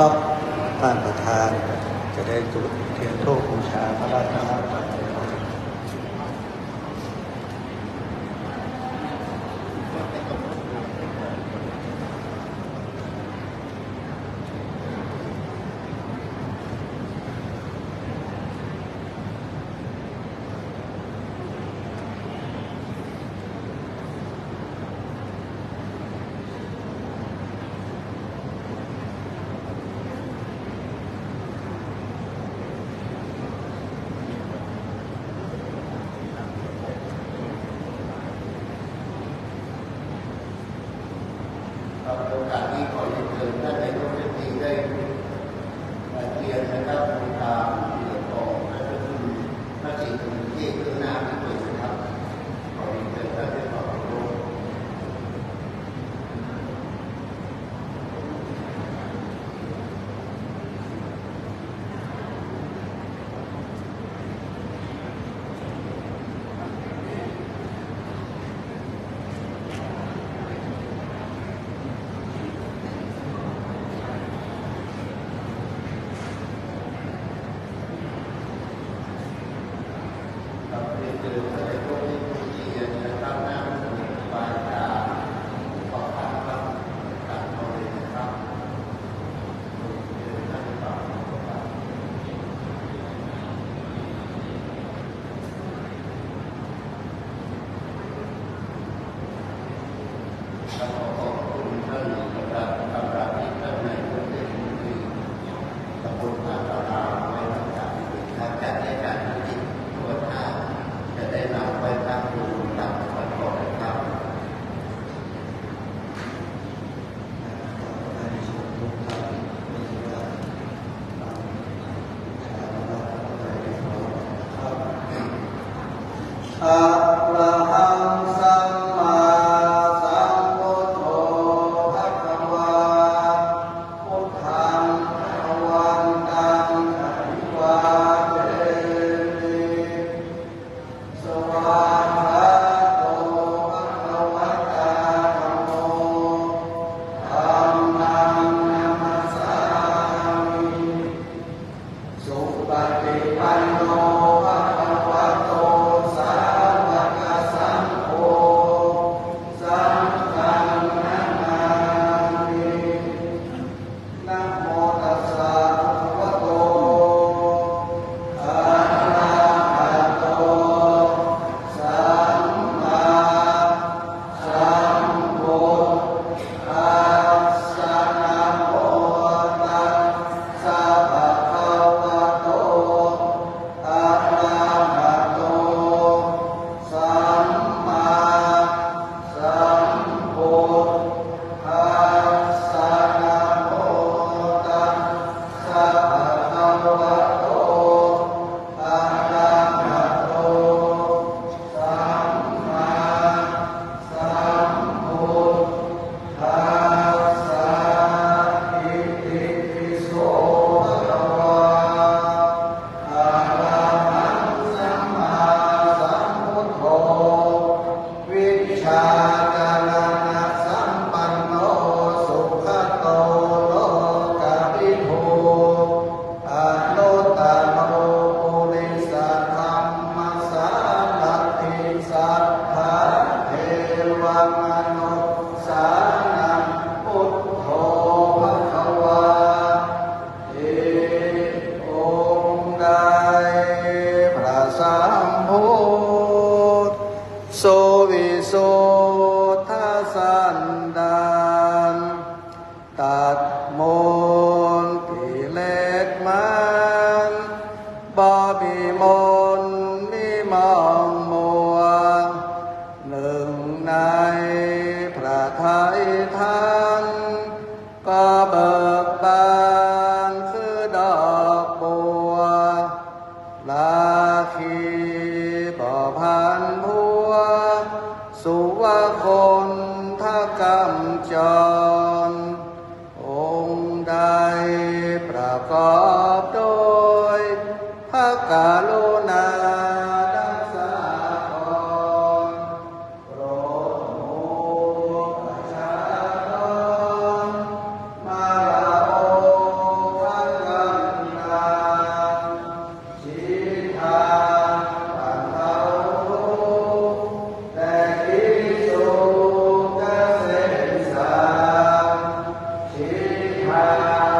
ครับท่านประธานจะได้จุดเทียนธูปบูชาพระรัตนตรัยโอกาสนี้ขอเรียนเชิญท่านนายกรัฐมนตรีได้เรียนนะครับตามเรื่องของพระราชคุณพระสิทธิ์ที่เครื่องหน้าที่ด้วยนะครับขอเรียนเชิญท่านได้ขอบคุณอะระหังสัมมาสัมพุทโธภะคะวาพุทธังภะวันตังอะภิวาเทมิสวากขาโตภะคะวะตาธัมโมธัมมังนัมมัสสามิสุปฏิปันโนภะคะวะโตสาวกสังโฆสังฆังนามามินะโมตัสสะภะคะวะโตอะระหะโตสัมมาสัมพุทธัสสะนะโมตัสสะภะคะวะโตอะระหะโตสัมมาสัมพุทธัสสะนะโมตัสสะภะคะวะโตอะระหะโตสัมมาสัมพุทธัสสะอิติปิโสภะคะวาอะระหังสัมมาสัมพุทโธวิชชาจารณะสัมปันโนสุขโตโลกวิทูอนุตตโรปุริสธรรมสารถิสัทธาเทวมนุสานังพุทโธภะคะวาเอองค์ใดพระสัมพุทธโสวิโสทสันดานตัดมนต์กิเลสมันบ่มีมนต์มีมองมัวหนึ่งในพระทัยท่านก็เบิกบานคือดอกบัวลาคีบ่พันพัวสุวคนทกรรมจรองค์ใดประกอบโดยพระกรุณาดังสากรโปรดหมู่ประชากรมาลาโอ า